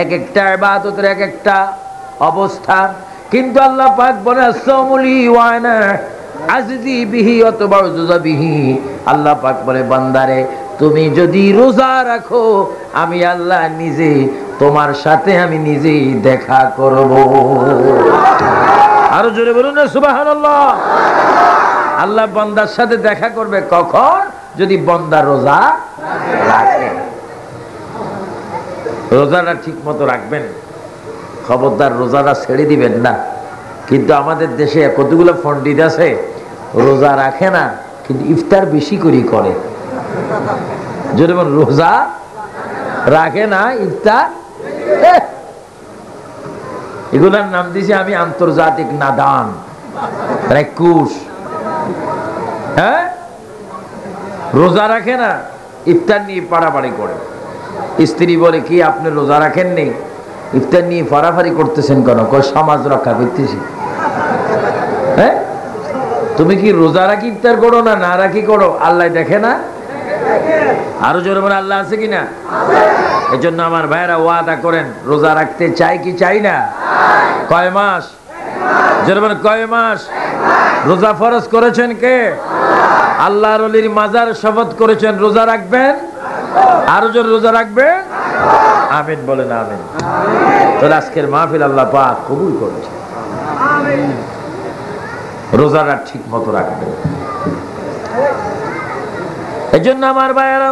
এক একটা ইবাদতের এক একটা অবস্থান। কিন্তু আল্লাহ পাক বলে আসসামুলি ওয়ানা আজদি বিহি অথবা উজুজা বিহি। আল্লাহ পাক বলে বান্দারে তুমি যদি রোজা রাখো আমি আল্লাহ নিজে তোমার সাথে আমি নিজেই দেখা করব। আরো জোরে বলুন না সুবহানাল্লাহ। আল্লাহ বান্দার সাথে দেখা করবে কখন? যদি বান্দা রোজা রাখে। রোজাটা ঠিক মতো রাখবেন, খবরদার রোজাটা ছেড়ে দিবেন না। কিন্তু আমাদের দেশে কতগুলো পণ্ডিত আছে রোজা রাখে না কিন্তু ইফতার বেশি করে করে। যদি রোজা রাখে না ইফতার, এগুলার নাম দিয়েছি আমি আন্তর্জাতিক নাদান রাক্ষুস। হ্যাঁ, রোজা রাখে না ইফতার নিয়ে পাড়াপাড়ি করে। স্ত্রী বলে কি আপনি রোজা রাখেননি, ইফতার নিয়ে ফাড়াফাড়ি করতেছেন কেন? কই সমাজ রক্ষা করতেছি। হ্যাঁ, তুমি কি রোজা রাখি ইফতার করো না না রাখি করো আল্লাহ দেখে না? আরো জোরে বলে আল্লাহ আছে কিনা? এই জন্য আমার ভাইরা ওয়াদা করেন রোজা রাখতে চাই কি চাই না? কয় মাস? জোরে বলে কয় মাস? রোজা ফরজ করেছেন কে? আল্লাহর ওলির মাজার শপথ করেছেন রোজা রাখবেন। আরো জোরে রোজা রাখবেন। আমিন বলেন আমিন। তাহলে আজকের মাহফিল আল্লাহ পাক কবুল করেছে। রোজাটা ঠিক মতো রাখবেন। এই জন্য আমার ভাইয়েরা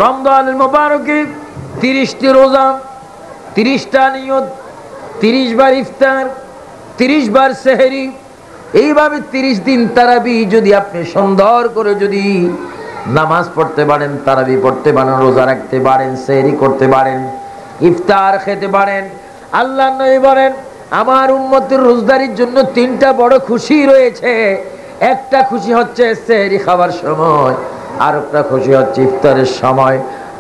রমজানুল মুবারকে 30টি রোজা, 30টা নিয়ত, 30 বার ইফতার, 30 বার সেহরি, এইভাবে 30 দিন তারাবি যদি আপনি সুন্দর করে যদি নামাজ পড়তে পারেন, তারাবি পড়তে পারেন, রোজা রাখতে পারেন, সেহরি করতে পারেন, ইফতার খেতে পারেন, আল্লাহ নবী বলেন আমার উম্মতের রোজদারির জন্য 3টা বড় খুশি রয়েছে। একটা খুশি হচ্ছে সেহরি খাওয়ার সময়, আর একটা খুশি হচ্ছে ইফতারের সময়,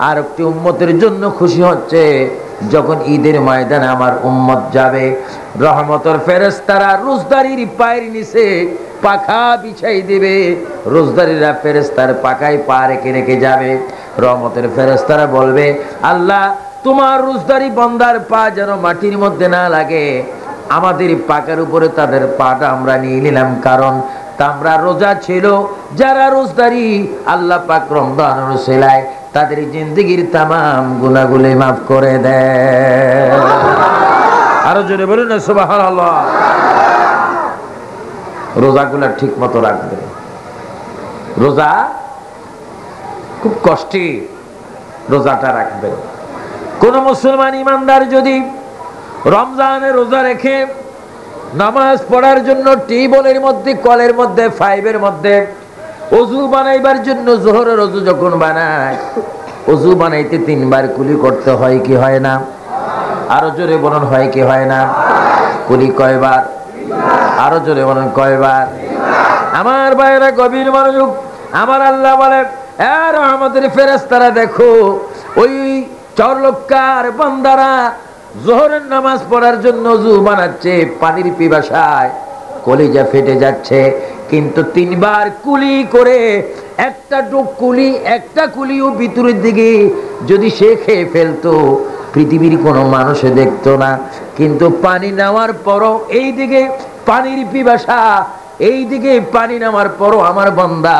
আর একটি উম্মতের জন্য খুশি হচ্ছে যখন ঈদের ময়দানে আমার উম্মত যাবে। রহমতের ফেরেশতারা রোজদারির পায়ের নিচে পাখা বিছাই দেবে, রোজদারিরা ফেরেশতার পাখায় পা রেখে রেখে যাবে। রহমতের ফেরেশতারা বলবে আল্লাহ তোমার রোজদারি বান্দার পা যেন মাটির মধ্যে না লাগে, আমাদের পাকার উপরে তাদের পাটা আমরা নিয়ে নিলাম, কারণ তামরা রোজা ছিল। যারা রোজদারি আল্লাহ পাক রমজানের উসিলায় তাদের জিন্দেগির তামাম গুনাহগুলো মাফ করে দেয়। আরো জোরে বলুন না সুবহানাল্লাহ। রোজাগুলা ঠিক মতো রাখবে। রোজা খুব কষ্টে রোজাটা রাখবে। কোন মুসলমান ইমানদার যদি রমজানে রোজা রেখে নামাজ পড়ার জন্য টিউবওয়েলের মধ্যে, কলের মধ্যে, পাইপের মধ্যে ওযু বানাইবার জন্য জোহরের ওযু যখন বানায়, ওযু বানাইতে 3 বার কুলি করতে হয় কি হয় না? আরো জোরে বলুন হয় কি হয় না? কুলি কয়বার? আরো জোরে বলুন কয়বার? আমার ভাইরা গভীর মনোযোগ। আমার আল্লাহ বলে এ রহমতের ফেরেশতারা দেখো ওই চরলক্কার বান্দারা জোহরের নামাজ পড়ার জন্য ওযু বানাচ্ছে, পানির পিপাসায় কলিজা ফেটে যাচ্ছে, কিন্তু 3 বার কুলি করে একটা কুলিও ভিতরের দিকে যদি সে খেয়ে ফেলতো পৃথিবীর কোনো মানুষে দেখতো না। কিন্তু পানি নেওয়ার পরও এইদিকে পানির পিপাসা, এইদিকে পানি নেওয়ার পরও আমার বান্দা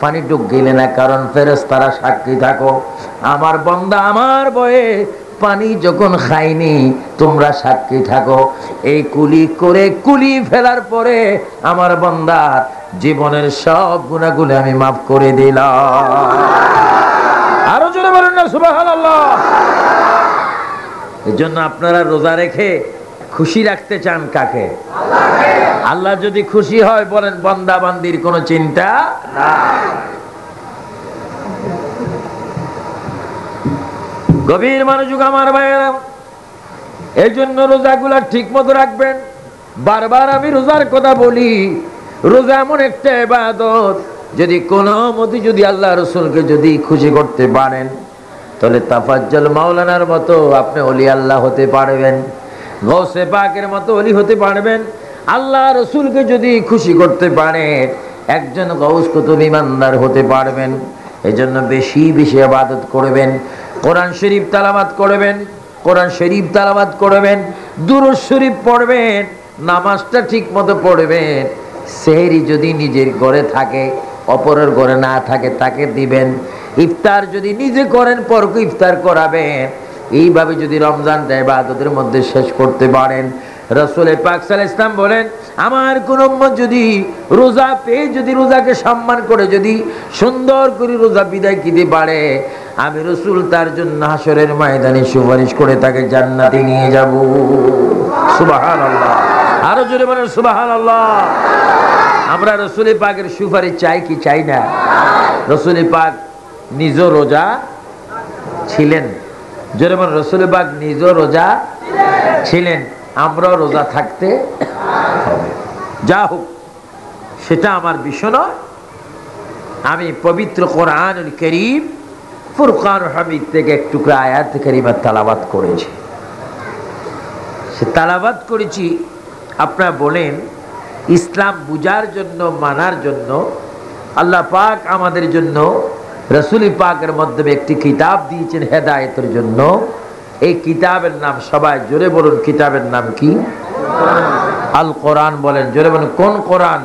পানি ডুব গেলে না, কারণ ফেরেশতারা সাক্ষী থাকো আমার বান্দা আমার বয়ে পানি যখন খাইনি, তোমরা সাক্ষী থাকো। এই কুলি করে কুলি ফেলার পরে আমার বান্দার জীবনের সব গুনাহগুলো আমি মাফ করে দিলাম। আরো জোরে বলুন না সুবহানাল্লাহ। এই জন্য আপনারা রোজা রেখে খুশি রাখতে চান কাকে? আল্লাহকে। আল্লাহ যদি খুশি হয় বলেন বান্দা বান্দির কোনো চিন্তা নাই। গভীর মনোযোগ আমার ভাইয়েরা। এই জন্য রোজাগুলা ঠিক মতো রাখবেন। বারবার আমি রোজার কথা বলি, রোজা এমন একটা ইবাদত যদি কোনো মতে যদি আল্লাহ রাসূলকে যদি খুশি করতে পারেন তাহলে তাফাজ্জল মাওলানার মতো আপনি ওলি আল্লাহ হতে পারবেন, গৌসে পাকের মতো ওলি হতে পারবেন। আল্লাহ রাসূলকে যদি খুশি করতে পারেন একজন গৌস কুতুব ইমানদার হতে পারবেন। এই জন্য বেশি বেশি ইবাদত করবেন, কোরআন শরীফ তেলাওয়াত করবেন, কোরআন শরীফ তেলাওয়াত করবেন, দুরূদ শরীফ পড়বেন, নামাজটা ঠিক মতো পড়বেন। সেহরি যদি নিজের ঘরে থাকে, অপরের ঘরে না থাকে তাকে দিবেন। ইফতার যদি নিজে করেন, পরকে ইফতার করাবেন। এইভাবে যদি রমজানটা ইবাদতের মধ্যে শেষ করতে পারেন, রাসূল পাক সাল্লাল্লাহু আলাইহি ওয়াসাল্লাম বলেন, আমার কোন উম্মত যদি রোজা পেয়ে যদি রোজাকে সম্মান করে যদি সুন্দর করে রোজা বিদায় দিতে পারে, আমি রাসূল তার জন্য হাসরের ময়দানে সুপারিশ করে তাকে জান্নাতে নিয়ে যাব। সুবহানাল্লাহ, আরো জোরে বলেন সুবহানাল্লাহ। আমরা রাসূল পাকের সুপারিশ চাই কি চাই না? রাসূল পাক নিজ রোজা ছিলেন, জোরে বলেন রাসূল পাক নিজ রোজা ছিলেন, আমরাও রোজা থাকতে হবে। যা হোক, সেটা আমার বিষয় নয়। আমি পবিত্র কোরআনুল কারীম ফুরকানুল হামিদ থেকে এক টুকরা আয়াত কারিমা তেলাওয়াত করেছি। সে তেলাওয়াত করেছি, আপনারা বলেন ইসলাম বুঝার জন্য, মানার জন্য আল্লাহ পাক আমাদের জন্য রাসূল পাকের মাধ্যমে একটি কিতাব দিয়েছেন হেদায়েতের জন্য। এই কিতাবের নাম সবাই জোরে বলুন, কিতাবের নাম কি? আল কোরআন। বলেন জোরে বলুন, কোন কোরআন?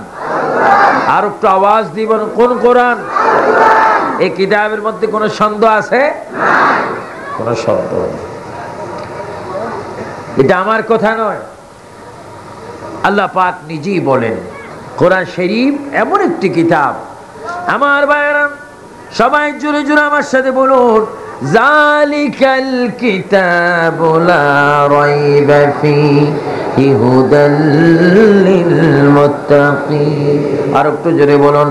আর একটু আওয়াজ দিয়ে বলুন, কোন কোরআন? এই কিতাবের মধ্যে কোনো সন্দেহ আছে? কোনো সন্দেহ নেই। এটা আমার কথা নয়, আল্লাহ পাক নিজেই বলেন। কোরআন শরীফ এমন একটি কিতাব, আমার ভাইয়েরা সবাই জোরে জোরে আমার সাথে বলুন, জালিকাল কিতাবু লা রাইবা ফীহি হুদাল লিল মুত্তাকিন। আর একটু জোরে বলুন,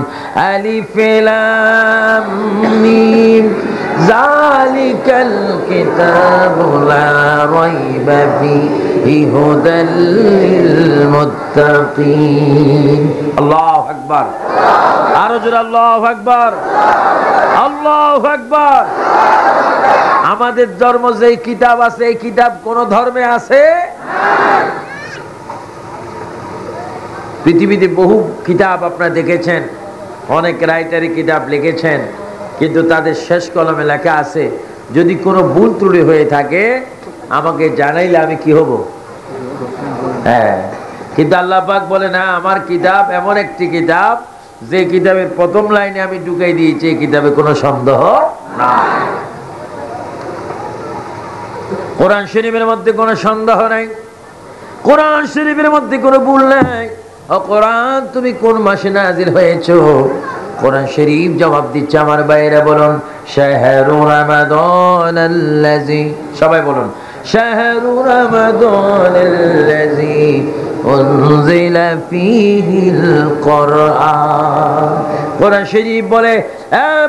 আলিফ লাম মিম জালিকাল কিতাবু লা রাইবা ফীহি হুদাল লিল মুত্তাকিন। আল্লাহু আকবার, আরো জোরে আল্লাহু আকবার, আল্লাহু আকবার। আমাদের ধর্ম যে কিতাব আছে, এই কিতাব কোন ধর্মে আছে? পৃথিবীতে বহু কিতাব আপনারা দেখেছেন, অনেক রাইটারি কিতাব লিখেছেন, কিন্তু তাদের শেষ কলমে লেখা আছে, যদি কোনো ভুল ত্রুটি হয়ে থাকে আমাকে জানাইলে আমি কি হব? হ্যাঁ, কিন্তু আল্লাহ পাক বলে না, আমার কিতাব এমন একটি কিতাব যে কিতাবের প্রথম লাইনে আমি ঢুকাই দিয়েছি, এই কিতাবে কোনো সন্দেহ নাই। কোরআন শরীফের মধ্যে কোনো সন্দেহ নাই, কোরআন শরীফের মধ্যে কোনো ভুল নাই। ও কোরআন, তুমি কোন মাসে নাজিল হয়েছো? কোরআন শরীফ জবাব দিচ্ছে, আমার বাইরে বলুন, শাহরু রমাদানাল্লাযী, সবাই বলুন, শাহরু রমাদানাল্লাযী উনজিলা ফীহিল কুরআন। কোরআন শরীফ বলে,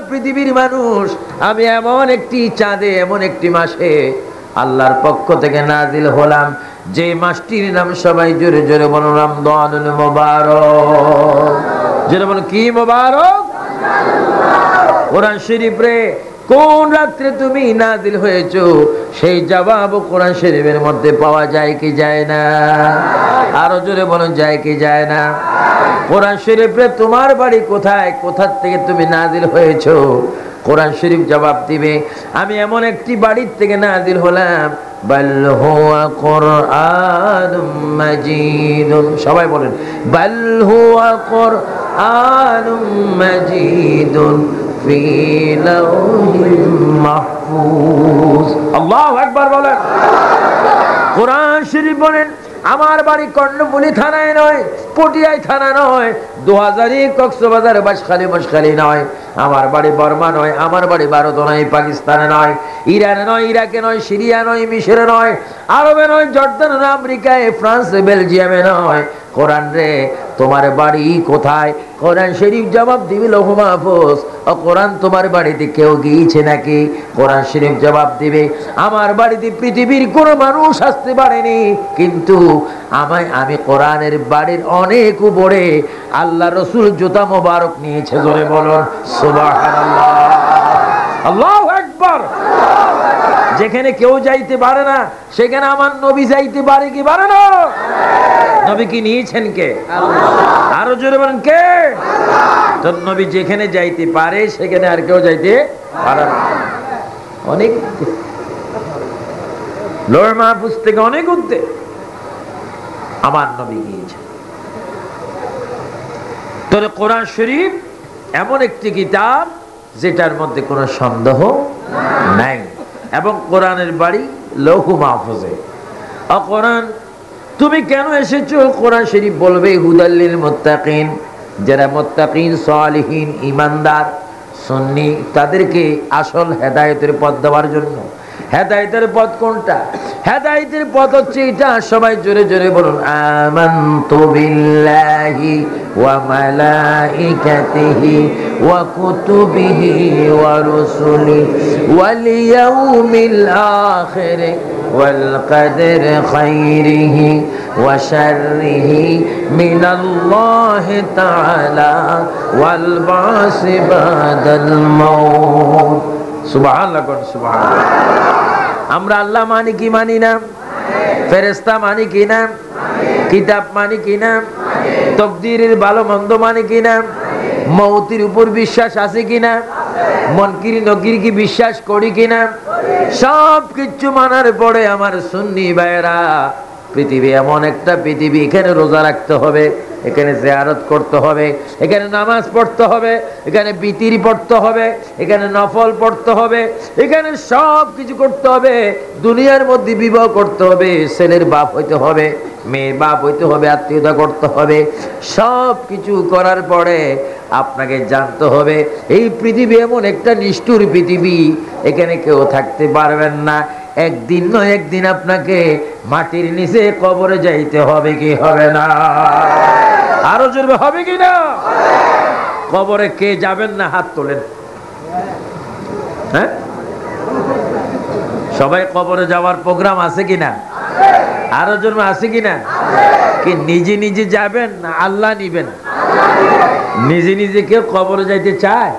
পৃথিবীর মানুষ, আমি এমন একটি চাঁদে, এমন একটি মাসে আল্লাহর পক্ষ থেকে নাজিল হলাম, যে মাসটির নাম সবাই জোরে জোরে বলুন, রমজানুল মুবারক। জোরে বলুন, কি মুবারক? কোরআন শরীফ রে কোন রাত্রে তুমি নাজিল হয়েছো, সেই জবাব কোরআন শরীফের মধ্যে পাওয়া যায় কি যায় না? আরো জোরে বলুন, যায় কি যায় না? কোরআন শরীফ রে তোমার বাড়ি কোথায়, কোথা থেকে তুমি নাজিল হয়েছো, কোরআন শরীফ জবাব দিবে, আমি এমন একটি বাড়ির থেকে নাজিল হলাম। বাল হুয়া কুরআনুম মাজিদুন, সবাই বলেন, বাল হুয়া কুরআনুম মাজিদুন ফি লাওহিম মাহফুজ। আল্লাহু আকবার বলেন। কোরআন শরীফ বলেন, আমার বাড়ি কর্ণফুলী থানায় নয়, পটিয়ায় থানা নয়, 2000 কক্সবাজার বাঁশখালী মশখালী নয়, আমার বাড়ি বর্মা নয়, আমার বাড়ি ভারত নয়, পাকিস্তানে নয়, ইরানে নয়, ইরাকে নয়, সিরিয়া নয়, মিশরে নয়, আরবে নয়, জর্দান নয়, আমেরিকায়, ফ্রান্সে, বেলজিয়ামে নয়। কোরআন রে তোমার বাড়ি কোথায়? কোরআন শরীফ জবাব দিবে লৌহ মাহফুজ। ও কোরআন, তোমার বাড়িতে কেউ গিয়েছে নাকি? কোরআন শরীফ জবাব দিবে, আমার বাড়িতে পৃথিবীর কোনো মানুষ আসতে পারেনি, কিন্তু আমি কোরআনের বাড়ির অনেক উপরে আল্লাহ রসুল জুতা মোবারক নিয়েছে। জোরে বলুন সুবহানাল্লাহ, আল্লাহু আকবার। যেখানে কেউ যাইতে পারে না, সেখানে আমার নবী যাইতে পারে কি পারে না? নবী কি নিয়েছেন কে? আরো জোরে বলেন, কে? তোর নবী যেখানে যাইতে পারে, সেখানে আর কেউ যাইতে পারে না। অনেক লৌহ মাহফুজ থেকে অনেক উঠতে আমার নবী গিয়েছে। তবে কোরআন শরীফ এমন একটি কিতাব যেটার মধ্যে কোনো সন্দেহ নাই, এবং কোরআনের বাড়ি লৌহ মাহফুজে। কোরআন তুমি কেন এসেছো? কোরআন শরীফ বলবে হুদাল্লিল মুত্তাকিন, যারা মুত্তাকিন, সালিহিন, ঈমানদার, সুন্নি, তাদেরকে আসল হেদায়েতের পথ দেওয়ার জন্য। হেদায়েতের পথ কোনটা? হেদায়েতের পথ হচ্ছে এটা, সবাই জোরে জোরে বলুন, আমানতু বিল্লাহি ওয়া মালাইকাতিহি ওয়া কুতুবিহি ওয়া রুসুলিহি ওয়াল ইয়াউমিল আখির ওয়াল কদরি খাইরিহি ওয়া শাররিহি মিনাল্লাহি তাআলা ওয়াল বাসি বাদাল মাউত। সুবহানাল্লাহ, সুবহানাল্লাহ। আমরা আল্লাহ মানি কি মানি না? ফেরেশতা মানি কি না? কিতাব মানি কি না? তাকদীরের ভালো মন্দ মানি কি না? মওতের উপর বিশ্বাস আছে কি না? মুনকির নকির কি বিশ্বাস করি কি না? সব কিছু মানার পরে আমার সুন্নি ভাইরা, পৃথিবী এমন একটা পৃথিবী, এখানে রোজা রাখতে হবে, এখানে জিয়ারত করতে হবে, এখানে নামাজ পড়তে হবে, এখানে বিতির পড়তে হবে, এখানে নফল পড়তে হবে, এখানে সব কিছু করতে হবে। দুনিয়ার মধ্যে বিবাহ করতে হবে, ছেলের বাপ হইতে হবে, মেয়ের বাপ হইতে হবে, আত্মীয়তা করতে হবে। সব কিছু করার পরে আপনাকে জানতে হবে এই পৃথিবী এমন একটা নিষ্ঠুর পৃথিবী, এখানে কেউ থাকতে পারবেন না। একদিন নয় একদিন আপনাকে মাটির নিচে কবরে যাইতে হবে, কি হবে না? আরো জোরে হবে কি না? কবরে কে যাবেন না? হাত তোলেন। হ্যাঁ, সবাই কবরে যাওয়ার প্রোগ্রাম আছে কিনা? আরো জোরে আছে কিনা? কি নিজে নিজে যাবেন না আল্লাহ নিবেন? নিজে নিজে কেউ কবরে যাইতে চায়?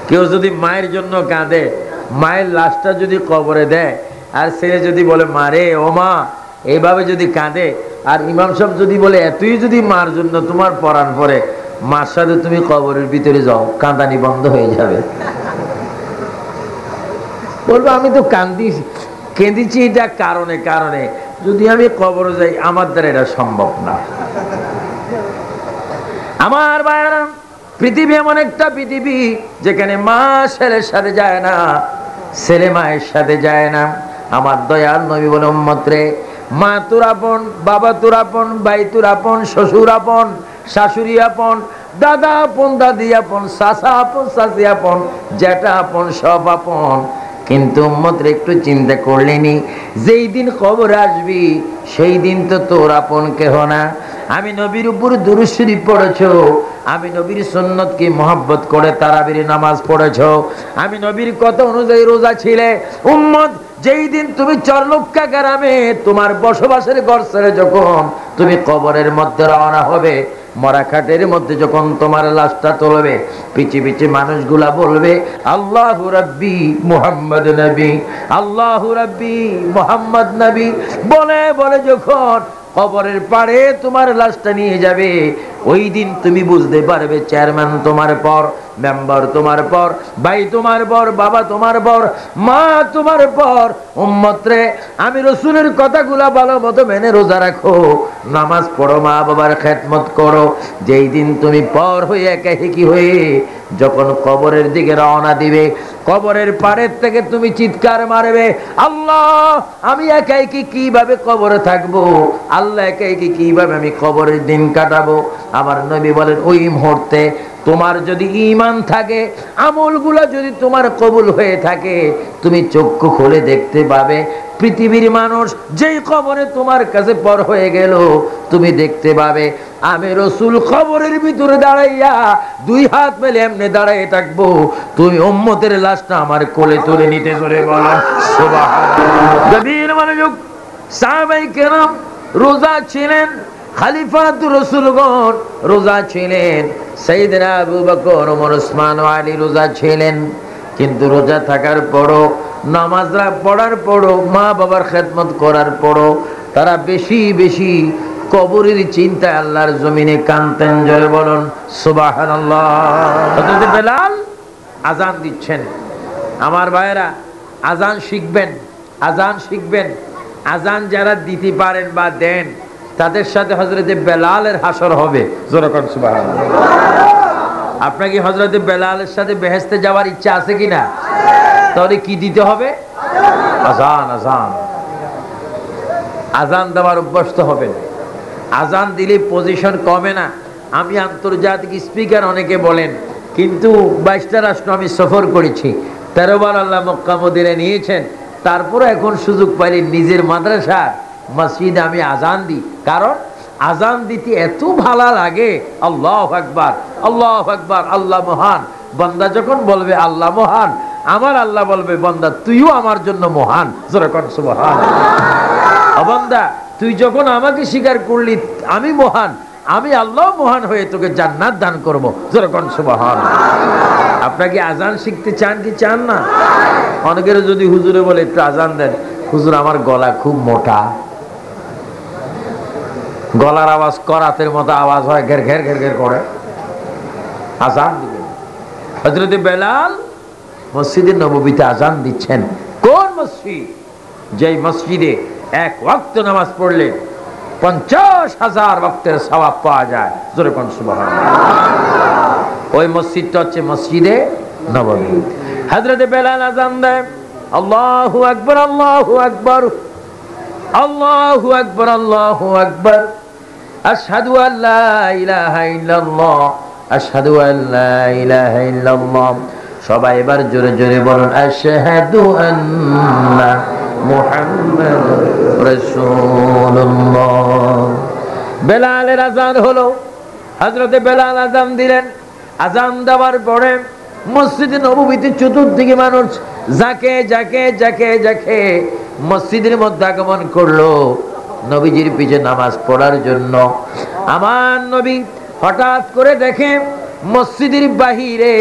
কেউ যদি মায়ের জন্য কাঁদে, মায়ের লাশটা যদি কবরে দেয়, আর ছেলে যদি বলে মারে ও মা, এইভাবে যদি কাঁদে, আর ইমাম সাহেব যদি বলে এতই যদি মার জন্য তোমার পরাণ পরে, মার সাথে তুমি কবরের ভিতরে যাও, কাঁদানি বন্ধ হয়ে যাবে। বলবো আমি তো কেঁদেছি এটা কারণে কারণে, যদি আমি কবরে যাই আমার দ্বারা এটা সম্ভব না। আমার ভাইয়েরা, পৃথিবী এমন একটা পৃথিবী যেখানে মা ছেলের সাথে যায় না, ছেলে মায়ের সাথে যায় না। আমার দয়াল নবী বলে, উম্মত রে, মা তোর আপন, বাবা তোর আপন, ভাই তোর আপন, শ্বশুর আপন, শাশুড়ি আপন, দাদা আপন, দাদি আপন, চাচা আপন, চাচি আপন, জ্যাঠা আপন, সব আপন। কিন্তু উম্মত রে, একটু চিন্তা করলেনি, যেই দিন কবর আসবি সেই দিন তো তোর আপন কেহ না। আমি নবীর উপর দুরূদ শরীফ পড়েছো, আমি নবীর সুন্নতকে মহব্বত করে তারাবির নামাজ পড়েছো, আমি নবীর কথা অনুযায়ী রোজা ছিলে। উম্মত, যেই দিন তুমি চরলক্কা গ্রামে তোমার বসবাসের ঘর ছেড়ে যখন তুমি কবরের মধ্যে রওনা হবে, মরা খাটের মধ্যে যখন তোমার লাশটা তুলবে, পিছে পিছে মানুষগুলা বলবে আল্লাহু রাব্বি মুহাম্মদ নবী, আল্লাহু রাব্বি মুহাম্মদ নবী বলে বলে যখন কবরের পাড়ে তোমার লাশটা নিয়ে যাবে, ওই দিন তুমি বুঝতে পারবে চেয়ারম্যান তোমার পর, মেম্বার তোমার পর, ভাই তোমার পর, বাবা তোমার পর, মা তোমার পর। উম্মত রে, আমি রসুলের কথাগুলা ভালো মতো মেনে রোজা রাখো, নামাজ পড়ো, মা বাবার খেদমত করো। যেই দিন তুমি পর হয়ে একাকি হয়ে যখন কবরের দিকে রওনা দিবে, কবরের পাড়ের থেকে তুমি চিৎকার মারবে, আল্লাহ আমি একাকি কিভাবে কবরে থাকবো, আল্লাহ একাকি কিভাবে আমি কবরের দিন কাটাবো। আমার নবী বলেন, ওই মুহূর্তে তোমার যদি ঈমান থাকে, আমলগুলো যদি তোমার কবুল হয়ে থাকে, তুমি চক্ষু খুলে দেখতে পাবে পৃথিবীর মানুষ যেই কবরে তোমার কাছে পর হয়ে গেল, তুমি দেখতে পাবে আমি রসুল কবরের ভিতরে দাঁড়াইয়া দুই হাত মেলে এমনি দাঁড়াই থাকবো, তুমি উম্মতের লাশটা আমার কোলে তুলে নিতে চলে বলো সুবহানাল্লাহ। গভীর মনোযোগ। সাহাবায়ে কেরাম রোজা ছিলেন, খলিফাতুর রাসূলগণ রোজা ছিলেন, সাইয়েদনা আবু বকর, ওমর, ওসমান, আলী রোজা ছিলেন। কিন্তু রোজা থাকার পরও, নামাজ পড়ার পরও, মা বাবার খেদমত করার পরও তারা বেশি বেশি কবরের চিন্তায় আল্লাহর জমিনে কাঁদতেন। জোরে বলুন সুবহানাল্লাহ। হযরত বেলাল আযান দিচ্ছেন। আমার ভাইরা, আজান শিখবেন, আজান শিখবেন। আজান যারা দিতে পারেন বা দেন তাদের সাথে হযরতে বেলালের হাসর হবে। জোরে কোন সুবহানাল্লাহ। আপনার কি হযরতে বেলালের সাথে বেহেশতে যাওয়ার ইচ্ছা আছে কিনা? তাহলে কি দিতে হবে? আজান। আজান আজান দেওয়ার অভ্যস্ত হবেন। আজান দিলে পজিশন কমে না। আমি আন্তর্জাতিক স্পিকার অনেকে বলেন, কিন্তু 22টা রাষ্ট্র আমি সফর করেছি, 13 বার আল্লাহ মক্কা মদিনায় নিয়েছেন, তারপরে এখন সুযোগ পাইলে নিজের মাদ্রাসা মসজিদে আমি আজান দিই। কারণ আজান দিতে এত ভালো লাগে। আল্লাহু আকবার, আল্লাহু আকবার, আল্লাহ মহান। বান্দা যখন বলবে আল্লাহ মহান, আমার আল্লাহ বলবে বান্দা তুইও আমার জন্য মহান। জোরে কোন সুবহানাল্লাহ। বান্দা তুই যখন আমাকে স্বীকার করলি আমি মহান, আমি আল্লাহ মহান হয়ে তোকে জান্নাত দান করব। জোরে কোন সুবহানাল্লাহ। আপনাকে আজান শিখতে চান কি চান না? অনেকের যদি হুজুরে বলে একটু আজান দেন, হুজুর আমার গলা খুব মোটা, গলার আওয়াজ করাতের মতো আওয়াজ হয়, ঘের ঘের ঘের ঘের করে, আজান দিবেন। হযরত বেলাল মসজিদে নববীতে আজান দিচ্ছেন। কোন মসজিদ? যেই মসজিদে এক ওয়াক্ত নামাজ পড়লে 50,000 ওয়াক্তের সওয়াব পাওয়া যায়। জোরে কোন সুবহানাল্লাহ। ওই মসজিদটা হচ্ছে মসজিদে নববী। হযরত বেলাল আজান দেন, আল্লাহু আকবার, আল্লাহু আকবার, আল্লাহু আকবার, আল্লাহু আকবার, আশহাদু আল্লা ইলাহা ইল্লাল্লাহ, আশহাদু আল্লা ইলাহা ইল্লাল্লাহ। সবাই এবার জোরে জোরে বলুন, আশহাদু আন্না মুহাম্মাদুর রাসূলুল্লাহ। বেলালের আজান হলো। হযরতে বেলাল আজান দিলেন। আজান দেওয়ার পরে মসজিদে নববীতে চতুর্দিকে মানুষ যাকে যাকে যাকে যাকে মসজিদের মধ্যে আগমন করলো নবীজির পিছে নামাজ পড়ার জন্য। আমার নবী হঠাৎ করে দেখে মসজিদের বাহিরে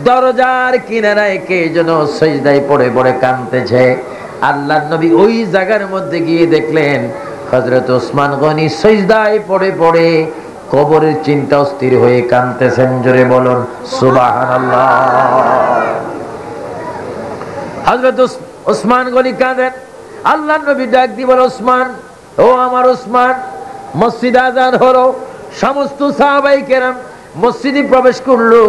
দরজার কিনারায় কে যেন সিজদায় পড়ে পড়ে কাঁদতেছে। আল্লাহর নবী ওই জায়গার মধ্যে গিয়ে দেখলেন হযরত ওসমান গনি সিজদায় পড়ে পড়ে কবরের চিন্তা অস্থির হয়ে কাঁদতেছেন। জোরে বলুন সুবহানাল্লাহ। হযরত ওসমান গনি কাঁদেন। আল্লাহর নবী ডাক দিয়ে বলে, ওসমান, ও আমার ওসমান। মসজিদ আজান হলো, সমস্ত সাহাবায়ে কেরাম মসজিদে প্রবেশ করলো।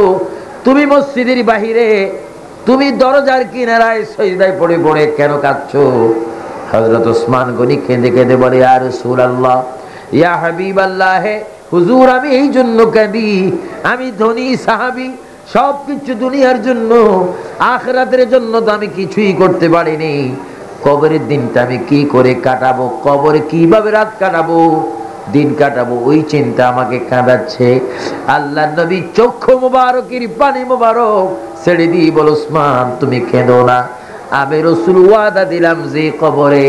তুমি মসজিদের বাহিরে, তুমি দরজার কিনারায় সিজদায় পড়ে পড়ে কেন কাঁদছো? হযরত ওসমান গনি কেঁদে কেঁদে বলে, ইয়া রাসূলুল্লাহ, ইয়া হাবিবাল্লাহ, হুজুর আমি এই জন্য কাঁদি, আমি ধনী সাহাবী, সবকিছু দুনিয়ার জন্য, আখিরাতের জন্য তো আমি কিছুই করতে পারিনি। কবরের দিনটা আমি কি করে কাটাবো, কবরে কিভাবে রাত কাটাবো, দিন কাটাবো, ওই চিন্তা আমাকে কাঁদাচ্ছে। আল্লাহর নবী চক্ষু মোবারকের পানি মোবারক ছেড়ে দিয়ে বল, ওসমান তুমি কেঁদো না, আমি রাসূল ওয়াদা দিলাম যে কবরে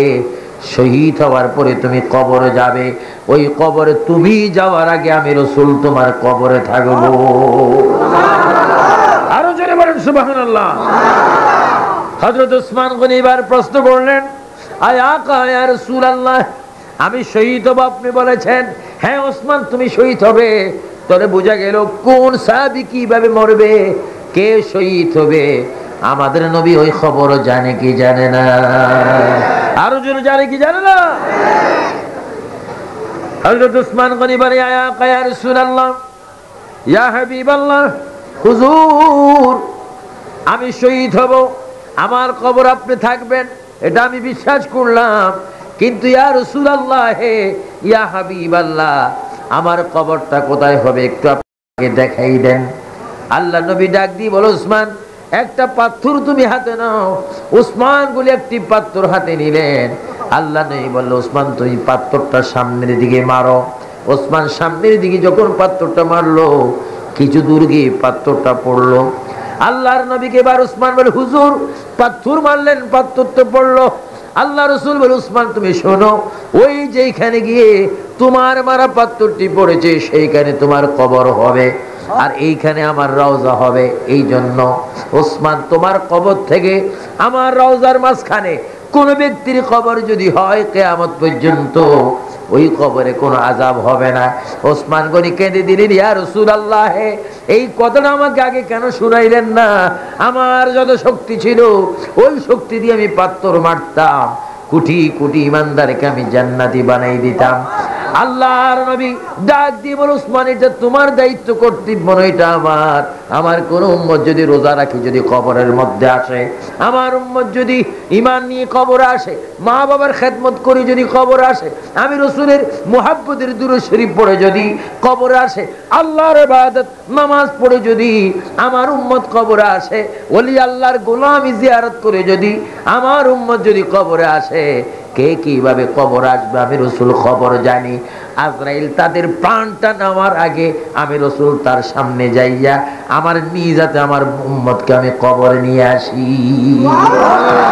শহীদ হওয়ার পরে তুমি কবরে যাবে, ওই কবরে তুমি যাওয়ার আগে আমি রাসূল তোমার কবরে থাকবো। আরো জোরে বলেন সুবহানাল্লাহ। হযরত ওসমান গনি এবার প্রশ্ন করলেন, ইয়া রাসূলুল্লাহ, আমি শহীদ হব আপনি বলেছেন। হ্যাঁ ওসমান তুমি শহীদ হবে। তবে বোঝা গেল কোন সাহাবী কিভাবে মরবে, কে শহীদ হবে আমাদের নবী ওই খবরও জানে কি জানে না? আরো জোরে জানে কি জানে না? হযরত ওসমান গনি বলে, ইয়া রাসূলুল্লাহ, ইয়া হাবিবাল্লাহ, হুজুর আমি শহীদ হব, আমার কবর আপনি থাকবেন, এটা আমি বিশ্বাস করলাম, কিন্তু ইয়া রাসূলুল্লাহ, ইয়া হাবিবাল্লাহ, আমার কবরটা কোথায় হবে একটু আপনাকে দেখাই দেন। আল্লাহ নবী ডাক দিয়ে বলে, ওসমান একটা পাথর তুমি হাতে নাও। ওসমান বলে একটি পাথর হাতে নিলেন। আল্লাহ নবী বলল, ওসমান তুমি পাথরটা সামনের দিকে মারো। ওসমান সামনের দিকে যখন পাথরটা মারলো, কিছু দূর গিয়ে পাথরটা পড়লো। আল্লাহর নবীকে এবার ওসমান বলে, হুজুর পাথর মারলেন, পাথর তো পড়লো। আল্লাহ রাসূল বলে, ওসমান তুমি শোনো, ওই যেখানে গিয়ে তোমার মারা পাথরটি পড়েছে সেইখানে তোমার কবর হবে, আর এইখানে আমার রওজা হবে। এই জন্য ওসমান তোমার কবর থেকে আমার রওজার মাঝখানে কোন ব্যক্তির কবর যদি হয় কিয়ামত পর্যন্ত ওই কবরে কোনো আযাব হবে না। ওসমান গনি কেঁদে দিলেন, ইয়া রাসূলুল্লাহ, এই কথাটা আমাকে আগে কেন শুনাইলেন না? আমার যত শক্তি ছিল ওই শক্তি দিয়ে আমি পাথর মারতাম, কোটি কোটি ইমানদারকে আমি জান্নাতি বানাই দিতাম। আল্লাহর নবী ডাক দিয়ে বল, উসমান, এটা তোমার দায়িত্ব, কর্তব্য নয়, এটা আমার। আমার কোন উম্মত যদি রোজা রাখি যদি কবরের মধ্যে আসে, আমার উম্মত যদি ঈমান নিয়ে কবরে আসে, মা বাবার খেদমত করি যদি কবরে আসে, আমি রাসূলের মুহাব্বতের দুরূদ শরীফ পড়ে যদি কবরে আসে, আল্লাহর ইবাদত নামাজ পড়ে যদি আমার উম্মত কবরে আসে, ওলি আল্লাহর গোলামি জিয়ারত করে যদি আমার উম্মত যদি কবরে আসে, কে কিভাবে কবর আসবে আমি রাসূল খবর জানি। আজরাইল তাদের প্রাণটা নেওয়ার আগে আমি রাসূল তার সামনে যাইয়া আমার নিজাতে আমার উম্মতকে আমি কবরে নিয়ে আসি।